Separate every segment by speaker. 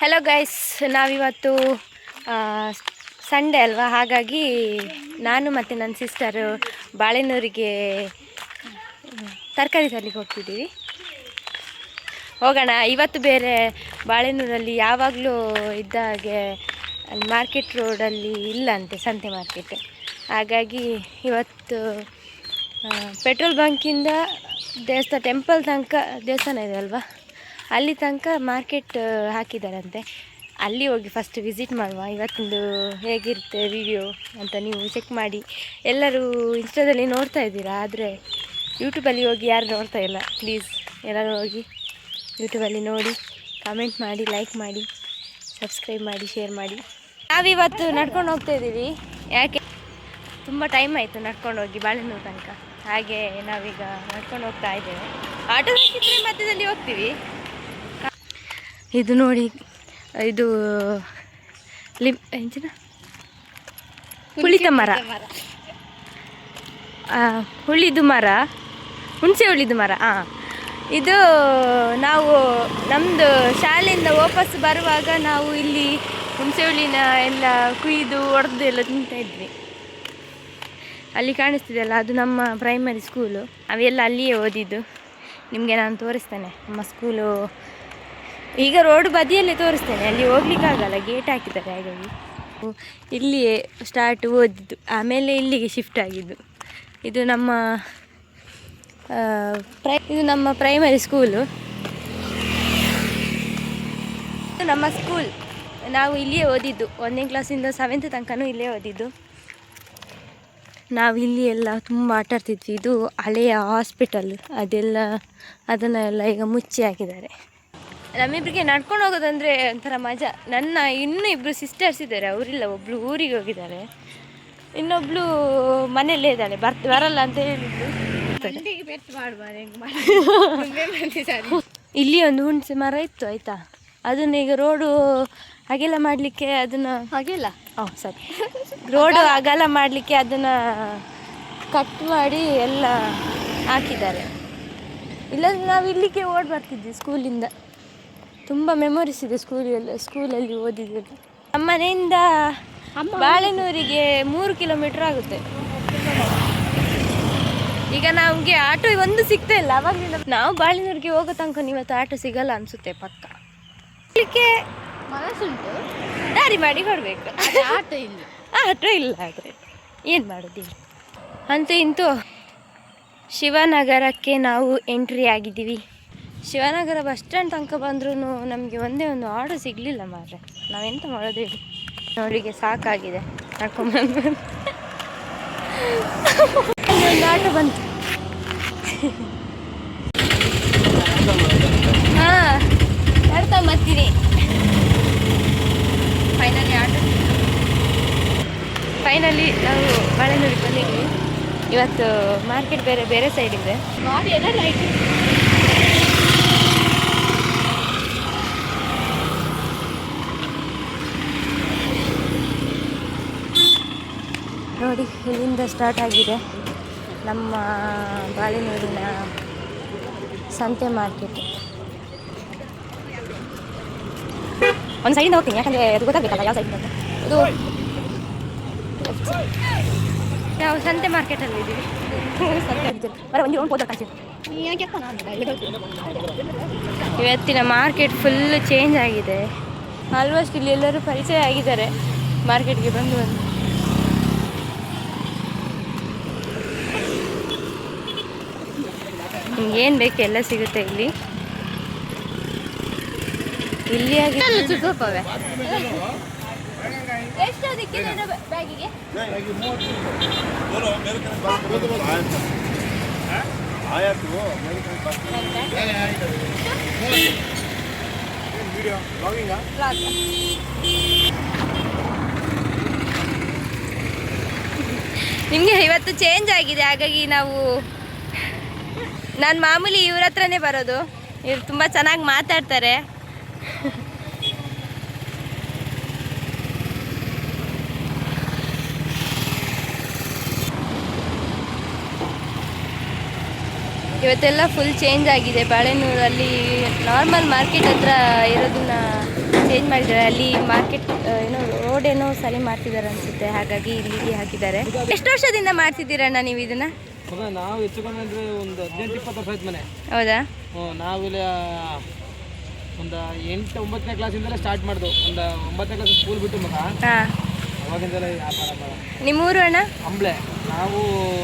Speaker 1: Hello guys, ನಾವಿವತ್ತು Sunday ಅಲ್ವಾ, ಹಾಗಾಗಿ ನಾನು ಮತ್ತು ನನ್ನ ಸಿಸ್ಟರು ಬಾಳೆನೂರಿಗೆ ತರಕಾರಿ ತರಲಿಕ್ಕೆ ಹೋಗ್ತಿದ್ದೀವಿ. ಹೋಗೋಣ. ಇವತ್ತು ಬೇರೆ ಬಾಳೆನೂರಲ್ಲಿ ಯಾವಾಗಲೂ ಇದ್ದ ಹಾಗೆ ಅಲ್ಲಿ ಮಾರ್ಕೆಟ್ ರೋಡಲ್ಲಿ ಇಲ್ಲಂತೆ, ಸಂತೆ ಮಾರ್ಕೆಟ್. ಹಾಗಾಗಿ ಇವತ್ತು ಪೆಟ್ರೋಲ್ ಬಂಕಿಂದ ಟೆಂಪಲ್ ತನಕ ದೇವಸ್ಥಾನ ಇದೆ ಅಲ್ವಾ, ಅಲ್ಲಿ ತನಕ ಮಾರ್ಕೆಟ್ ಹಾಕಿದ್ದಾರಂತೆ. ಅಲ್ಲಿ ಹೋಗಿ ಫಸ್ಟ್ ವಿಸಿಟ್ ಮಾಡುವ. ಇವತ್ತೊಂದು ಹೇಗಿರುತ್ತೆ ವಿಡಿಯೋ ಅಂತ ನೀವು ಚೆಕ್ ಮಾಡಿ. ಎಲ್ಲರೂ ಇನ್ಸ್ಟಾದಲ್ಲಿ ನೋಡ್ತಾ ಇದ್ದೀರಾ, ಆದರೆ ಯೂಟ್ಯೂಬಲ್ಲಿ ಹೋಗಿ ಯಾರು ನೋಡ್ತಾ ಇಲ್ಲ. ಪ್ಲೀಸ್ ಎಲ್ಲರೂ ಹೋಗಿ ಯೂಟ್ಯೂಬಲ್ಲಿ ನೋಡಿ, ಕಮೆಂಟ್ ಮಾಡಿ, ಲೈಕ್ ಮಾಡಿ, ಸಬ್ಸ್ಕ್ರೈಬ್ ಮಾಡಿ, ಶೇರ್ ಮಾಡಿ. ನಾವಿವತ್ತು ನಡ್ಕೊಂಡು ಹೋಗ್ತಾ ಇದ್ದೀವಿ. ಯಾಕೆ ತುಂಬ ಟೈಮ್ ಆಯಿತು ನಡ್ಕೊಂಡು ಹೋಗಿ ಬಾಳೆನೂರು ತನಕ. ಹಾಗೆ ನಾವೀಗ ನಡ್ಕೊಂಡು ಹೋಗ್ತಾ ಇದ್ದೇವೆ. ಆಟೋ ಸಿಕ್ಕಿದ್ರೆ ಮಧ್ಯದಲ್ಲಿ ಹೋಗ್ತೀವಿ. ಇದು ನೋಡಿ, ಇದು ಹುಳಿದ ಮರ, ಹುಳಿದು ಮರ, ಹುಣಸೆ ಹುಳಿದು ಮರ. ಇದು ನಾವು ನಮ್ಮದು ಶಾಲೆಯಿಂದ ವಾಪಸ್ ಬರುವಾಗ ನಾವು ಇಲ್ಲಿ ಹುಣಸೆ ಹುಳಿನ ಎಲ್ಲ ಕುಯ್ದು ಒಡೆದು ಎಲ್ಲ ತಿಂತಾ ಇದ್ವಿ. ಅಲ್ಲಿ ಕಾಣಿಸ್ತಿದೆಯಲ್ಲ, ಅದು ನಮ್ಮ ಪ್ರೈಮರಿ ಸ್ಕೂಲು. ಅವೆಲ್ಲ ಅಲ್ಲಿಯೇ ಓದಿದ್ದು. ನಿಮಗೆ ನಾನು ತೋರಿಸ್ತೇನೆ ನಮ್ಮ ಸ್ಕೂಲು. ಈಗ ರೋಡ್ ಬದಿಯಲ್ಲೇ ತೋರಿಸ್ತೇನೆ, ಅಲ್ಲಿ ಹೋಗ್ಲಿಕ್ಕಾಗಲ್ಲ, ಗೇಟ್ ಹಾಕಿದ್ದಾರೆ. ಹಾಗಾಗಿ ಇಲ್ಲಿಯೇ ಸ್ಟಾರ್ಟ್ ಓದಿದ್ದು, ಆಮೇಲೆ ಇಲ್ಲಿಗೆ ಶಿಫ್ಟ್ ಆಗಿದ್ದು. ಇದು ನಮ್ಮ ಪ್ರೈಮರಿ ಸ್ಕೂಲು. ನಮ್ಮ ಸ್ಕೂಲ್ ನಾವು ಇಲ್ಲಿಯೇ ಓದಿದ್ದು. 1ನೇ ಕ್ಲಾಸಿಂದ 7th ತನಕನೂ ಇಲ್ಲೇ ಓದಿದ್ದು. ನಾವು ಇಲ್ಲಿ ಎಲ್ಲ ತುಂಬ ಆಟಾಡ್ತಿದ್ವಿ. ಇದು ಹಳೆಯ ಹಾಸ್ಪಿಟಲ್, ಅದನ್ನೆಲ್ಲ ಈಗ ಮುಚ್ಚಿ ಹಾಕಿದ್ದಾರೆ. ನಮ್ಮಿಬ್ಬರಿಗೆ ನಡ್ಕೊಂಡು ಹೋಗೋದಂದರೆ ಒಂಥರ ಮಜಾ. ನನ್ನ ಇನ್ನೂ 2 ಸಿಸ್ಟರ್ಸ್ ಇದ್ದಾರೆ, ಅವರಿಲ್ಲ. ಒಬ್ಬಳು ಊರಿಗೆ ಹೋಗಿದ್ದಾರೆ, ಇನ್ನೊಬ್ಳು ಮನೆಯಲ್ಲೇ ಇದ್ದಾಳೆ. ಬರಲ್ಲ ಅಂತ ಹೇಳಿದ್ದು. ಇಲ್ಲಿ ಒಂದು ಹುಣಸೆ ಮರ ಇತ್ತು ಆಯಿತಾ, ಅದನ್ನ ಈಗ ರೋಡು ಅಗಲ ಮಾಡಲಿಕ್ಕೆ ರೋಡು ಅಗಲ ಮಾಡಲಿಕ್ಕೆ ಅದನ್ನು ಕಟ್ ಮಾಡಿ ಎಲ್ಲ ಹಾಕಿದ್ದಾರೆ. ಇಲ್ಲಾಂದರೆ ನಾವು ಇಲ್ಲಿಗೆ ಓಡಿ ಬರ್ತಿದ್ವಿ ಸ್ಕೂಲಿಂದ. ತುಂಬ ಮೆಮೊರೀಸ್ ಇದೆ ಸ್ಕೂಲಲ್ಲಿ ಓದಿದ್ದು. ನಮ್ಮ ಮನೆಯಿಂದ ಬಾಳೆನೂರಿಗೆ 3 ಕಿಲೋಮೀಟ್ರ್ ಆಗುತ್ತೆ. ಈಗ ನಮಗೆ ಆಟೋ ಒಂದು ಸಿಗ್ತಾ ಇಲ್ಲ. ಅವಾಗ ನಾವು ಬಾಳೆನೂರಿಗೆ ಹೋಗೋ ತನಕ ಇವತ್ತು ಆಟೋ ಸಿಗಲ್ಲ ಅನಿಸುತ್ತೆ ಪಕ್ಕ.
Speaker 2: ಮನಸ್ಸುಂಟು,
Speaker 1: ದಾರಿ ಮಾಡಿ ಕೊಡಬೇಕು. ಆಟೋ ಇಲ್ಲ, ಆದರೆ ಏನು ಮಾಡೋದಿಲ್ಲ. ಅಂತೂ ಇಂತೂ ಶಿವನಗರಕ್ಕೆ ನಾವು ಎಂಟ್ರಿ ಆಗಿದ್ದೀವಿ. ಶಿವನಗರ ಬಸ್ ಸ್ಟ್ಯಾಂಡ್ ತನಕ ಬಂದ್ರೂ ನಮಗೆ ಒಂದೇ ಒಂದು ಆಟೋ ಸಿಗಲಿಲ್ಲ ಮಾರ್ರೆ. ನಾವೆಂತ ಮಾಡೋದು ಹೇಳಿ. ನೋಡಿಗೆ ಸಾಕಾಗಿದೆ ನಡ್ಕೊಂಡ್ಬಂದು. ಒಂದು ಆಟೋ ಬಂತು. ಹಾಂ, ನಡ್ಕೊಂಬರ್ತೀನಿ. ಫೈನಲಿ ನಾವು ಬಾಳೆನೂರಿಗೆ ಬಂದಿದ್ವಿ. ಇವತ್ತು ಮಾರ್ಕೆಟ್ ಬೇರೆ ಸೈಡ್ ಇದೆ. ನೋಡಿ, ಇಲ್ಲಿಂದ ಸ್ಟಾರ್ಟ್ ಆಗಿದೆ ನಮ್ಮ ಬಾಳೆನೂರಿನ ಸಂತೆ ಮಾರ್ಕೆಟ್. ಒಂದು ಸೈಡಿಂದ ಹೋಗ್ತೀನಿ, ಯಾಕಂದರೆ ಅದು ಗೊತ್ತಾಗಬೇಕಲ್ಲ ಯಾವ ಸೈಡ್ ಅಂತ. ಇದು ನಾವು ಸಂತೆ ಮಾರ್ಕೆಟಲ್ಲಿ ಇದ್ದೀವಿ. ಇವತ್ತಿನ ಮಾರ್ಕೆಟ್ ಫುಲ್ಲು ಚೇಂಜ್ ಆಗಿದೆ. ಆಲ್ಮೋಸ್ಟ್ ಇಲ್ಲಿ ಎಲ್ಲರೂ ಪರಿಚಯ ಆಗಿದ್ದಾರೆ ಮಾರ್ಕೆಟ್ಗೆ ಬಂದು. ನಿಮ್ಗೆ ಏನು ಬೇಕು ಎಲ್ಲ ಸಿಗುತ್ತೆ ಇಲ್ಲಿ. ಇಲ್ಲಿ ಎಷ್ಟು ಅದಕ್ಕೆ ಬ್ಯಾಗಿಗೆ? ನಿಮಗೆ ಇವತ್ತು ಚೇಂಜ್ ಆಗಿದೆ, ಹಾಗಾಗಿ ನಾನು ಮಾಮೂಲಿ ಇವ್ರ ಹತ್ರನೇ ಬರೋದು. ಇವ್ರು ತುಂಬ ಚೆನ್ನಾಗಿ ಮಾತಾಡ್ತಾರೆ. ಇವತ್ತೆಲ್ಲ ಫುಲ್ ಚೇಂಜ್ ಆಗಿದೆ. ಬಾಳೆನೂರಲ್ಲಿ ನಾರ್ಮಲ್ ಮಾರ್ಕೆಟ್ ಹತ್ರ ಇರೋದನ್ನ ಚೇಂಜ್ ಮಾಡಿದ್ದಾರೆ. ಅಲ್ಲಿ ಮಾರ್ಕೆಟ್ ಏನೋ ರೋಡ್ ಏನೋ ಸರಿ ಮಾಡ್ತಿದ್ದಾರೆ ಅನಿಸುತ್ತೆ, ಹಾಗಾಗಿ ಇಲ್ಲಿಗೆ ಹಾಕಿದ್ದಾರೆ. ಎಷ್ಟು ವರ್ಷದಿಂದ ಮಾಡ್ತಿದ್ದೀರಣ್ಣ ನೀವು ಇದನ್ನು?
Speaker 2: ನಾವು ಹೆಚ್ಚು ಕಮ್ಮಿ ಅಂದರೆ ಒಂದು 18-20 ವರ್ಷ ಆಯ್ತು ಮನೆ.
Speaker 1: ಹೌದಾ?
Speaker 2: ನಾವಿಲ್ಲಿ ಒಂದು 8-9ನೇ ಕ್ಲಾಸಿಂದಲೇ ಸ್ಟಾರ್ಟ್ ಮಾಡಿದ್ವು. ಒಂದು 9ನೇ ಕ್ಲಾಸ್ ಸ್ಕೂಲ್ ಬಿಟ್ಟು ಮಗ
Speaker 1: ಹಾಂ,
Speaker 2: ಅವಾಗಿಂದಲೇ ವ್ಯಾಪಾರ.
Speaker 1: ನಿಮ್ಮೂರು ಅಣ್ಣ?
Speaker 2: ಅಂಬ್ಳೆ. ನಾವು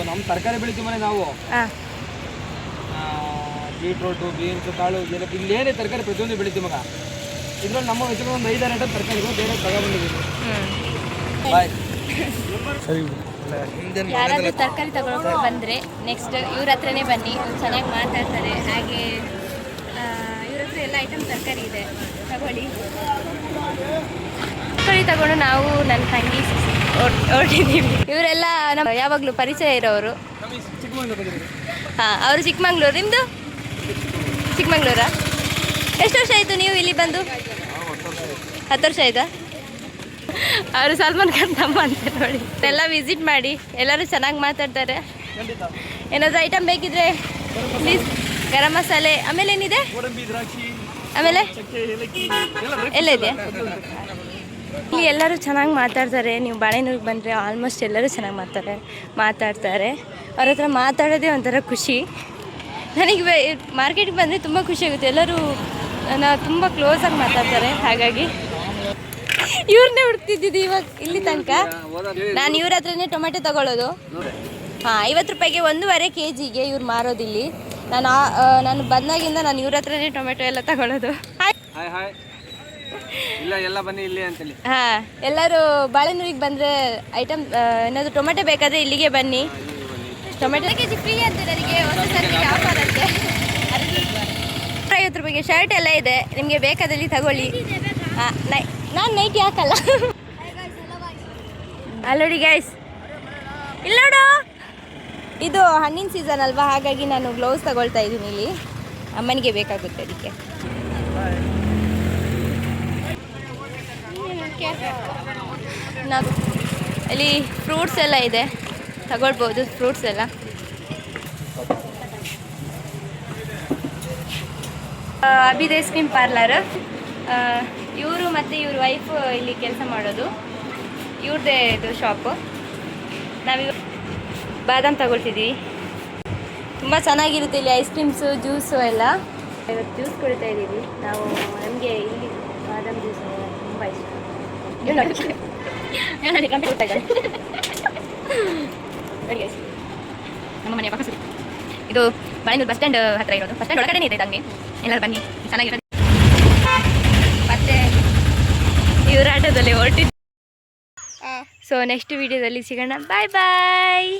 Speaker 2: ನಮ್ಮ ತರಕಾರಿ ಬೆಳಿತೀವಿ ಮನೆ. ನಾವು
Speaker 1: ಹಾಂ,
Speaker 2: ಬೀಟ್ರೋಟು, ಬೀನ್ಸು, ಕಾಳು, ಇಲ್ಲೇನೇ ತರಕಾರಿ ಪ್ರತಿಯೊಂದು ಬೆಳಿತೀವಿ ಮಗ. ಇದ್ರಲ್ಲಿ ನಮ್ಮ ಹೆಚ್ಚು ಒಂದು 5-6 ಐಟಮ್ ತರಕಾರಿಗಳು ಬೇರೆ ತಗೊಬಂದಿದ್ದೀವಿ. ಬಾಯ್. ಸರಿ,
Speaker 1: ಯಾರಾದರೂ ತರಕಾರಿ ತಗೊಳಕ್ಕೆ ಬಂದರೆ ನೆಕ್ಸ್ಟ್ ಇವ್ರ ಹತ್ರನೇ ಬನ್ನಿ, ಚೆನ್ನಾಗಿ ಮಾತಾಡ್ತಾರೆ. ಹಾಗೆ ಇವ್ರ ಹತ್ರ ಎಲ್ಲ ಐಟಮ್ ತರಕಾರಿ ಇದೆ, ತಗೊಳ್ಳಿ. ತರಕಾರಿ ತಗೊಂಡು ನಾವು ನನ್ನ ತಂಗಿ ಹೊರಟಿದ್ದೀವಿ. ಇವರೆಲ್ಲ ನಮ್ಮ ಯಾವಾಗಲೂ ಪರಿಚಯ ಇರೋರು. ಹಾಂ, ಅವರು ಚಿಕ್ಕಮಂಗ್ಳೂರು. ನಿಮ್ಮದು ಚಿಕ್ಕಮಂಗ್ಳೂರಾ? ಎಷ್ಟು ವರ್ಷ ಆಯಿತು ನೀವು ಇಲ್ಲಿ ಬಂದು? 10 ವರ್ಷ ಆಯಿತಾ? ಅವರು ಸಲ್ಮಾನ್ ಖಾನ್ ತಮ್ಮ ಅಂತ ನೋಡಿ. ಎಲ್ಲ ವಿಸಿಟ್ ಮಾಡಿ, ಎಲ್ಲರೂ ಚೆನ್ನಾಗಿ ಮಾತಾಡ್ತಾರೆ. ಏನಾದರೂ ಐಟಮ್ ಬೇಕಿದ್ರೆ ಪ್ಲೀಸ್. ಗರಂ ಮಸಾಲೆ, ಆಮೇಲೆ ಏನಿದೆ? ಆಮೇಲೆ ಎಲ್ಲ ಇದೆ. ಇಲ್ಲಿ ಎಲ್ಲರೂ ಚೆನ್ನಾಗಿ ಮಾತಾಡ್ತಾರೆ. ನೀವು ಬಾಳೆನೂರಿಗೆ ಬಂದರೆ ಆಲ್ಮೋಸ್ಟ್ ಎಲ್ಲರೂ ಚೆನ್ನಾಗಿ ಮಾತಾಡ್ತಾರೆ. ಅವ್ರ ಹತ್ರ ಮಾತಾಡೋದೇ ಒಂಥರ ಖುಷಿ. ನನಗೆ ಮಾರ್ಕೆಟ್ಗೆ ಬಂದರೆ ತುಂಬ ಖುಷಿ ಆಗುತ್ತೆ. ಎಲ್ಲರೂ ತುಂಬ ಕ್ಲೋಸಾಗಿ ಮಾತಾಡ್ತಾರೆ. ಹಾಗಾಗಿ ಇವ್ರನ್ನೇ ಹುಡ್ತಿದ್ದಿದ್ದು ಇವಾಗ ಇಲ್ಲಿ ತನಕ. ನಾನು ಇವ್ರ ಹತ್ರನೇ ಟೊಮೆಟೊ ತಗೊಳ್ಳೋದು. ಹಾಂ, 50 ರೂಪಾಯಿಗೆ 1.5 kg ಇವ್ರು ಮಾರೋದಿಲ್ಲಿ. ನಾನು ಬಂದಾಗಿಂದ ನಾನು ಇವ್ರ ಹತ್ರನೇ ಟೊಮೆಟೊ ಎಲ್ಲ ತಗೊಳ್ಳೋದು.
Speaker 2: ಎಲ್ಲ ಬನ್ನಿ ಇಲ್ಲಿ ಅಂತೇಳಿ.
Speaker 1: ಹಾಂ, ಎಲ್ಲರೂ ಬಾಳೆನೂರಿಗೆ ಬಂದರೆ ಐಟಮ್ ಏನಾದರೂ ಟೊಮೆಟೊ ಬೇಕಾದರೆ ಇಲ್ಲಿಗೆ ಬನ್ನಿ. ಟೊಮೆಟೊ kg ಫ್ರೀ ಅಂತ ನನಗೆ ಒಂದು ಸರ್ತಿ ಆಫರ್ ಅಂತೆ. 50 ರೂಪಾಯಿಗೆ ಶರ್ಟ್ ಎಲ್ಲ ಇದೆ, ನಿಮಗೆ ಬೇಕಾದಲ್ಲಿ ತಗೊಳ್ಳಿ. ಹಾಂ, ನಾನು ನೈಟಿ ಹಾಕಲ್ಲ. ಅಲ್ಲೋಡಿ ಗೈಸ್, ಇಲ್ಲ ನೋಡು, ಇದು ಹಣ್ಣಿನ ಸೀಸನ್ ಅಲ್ವಾ, ಹಾಗಾಗಿ ನಾನು ಗ್ಲೌಸ್ ತಗೊಳ್ತಾ ಇದ್ದೀನಿ. ಇಲ್ಲಿ ಅಮ್ಮನಿಗೆ ಬೇಕಾಗುತ್ತೆ ಅದಕ್ಕೆ. ನಾವು ಇಲ್ಲಿ ಫ್ರೂಟ್ಸ್ ಎಲ್ಲ ಇದೆ, ತಗೊಳ್ಬೋದು ಫ್ರೂಟ್ಸ್ ಎಲ್ಲ. Abid ice cream parlour. ಇವರು ಮತ್ತು ಇವ್ರ ವೈಫ್ ಇಲ್ಲಿ ಕೆಲಸ ಮಾಡೋದು. ಇವ್ರದ್ದೇ ಇದು ಶಾಪು. ನಾವಿವಾಗ ಬಾದಾಮ್ ತಗೊಳ್ತಿದ್ದೀವಿ. ತುಂಬ ಚೆನ್ನಾಗಿರುತ್ತೆ ಇಲ್ಲಿ ಐಸ್ ಕ್ರೀಮ್ಸು, ಜ್ಯೂಸು ಎಲ್ಲ. ಇವತ್ತು ಜ್ಯೂಸ್ ಕುಡಿತಾ ಇದ್ದೀವಿ ನಾವು. ನಮಗೆ ಇಲ್ಲಿ ಬಾದಾಮ್ ಜ್ಯೂಸ್ ತುಂಬ ಇಷ್ಟ. ನಮ್ಮ ಮನೆ ಪಕ್ಕ ಇದು ಬಾಳೆನೂರು ಬಸ್ ಸ್ಟ್ಯಾಂಡ್ ಹತ್ರ ಇರೋದು. ಬಸ್ ಸ್ಟ್ಯಾಂಡ್ ಒಳಗಡೆ ಇದೆ ತಂಗಿ. ಎಲ್ಲರೂ ಬನ್ನಿ, ಚೆನ್ನಾಗಿರೋದು. ಮತ್ತೆ ಇವ್ರ ಆಟೋದಲ್ಲಿ ಹೊರಟಿದ್ದು. ಸೊ ನೆಕ್ಸ್ಟ್ ವಿಡಿಯೋದಲ್ಲಿ ಸಿಗೋಣ. ಬಾಯ್ ಬಾಯ್.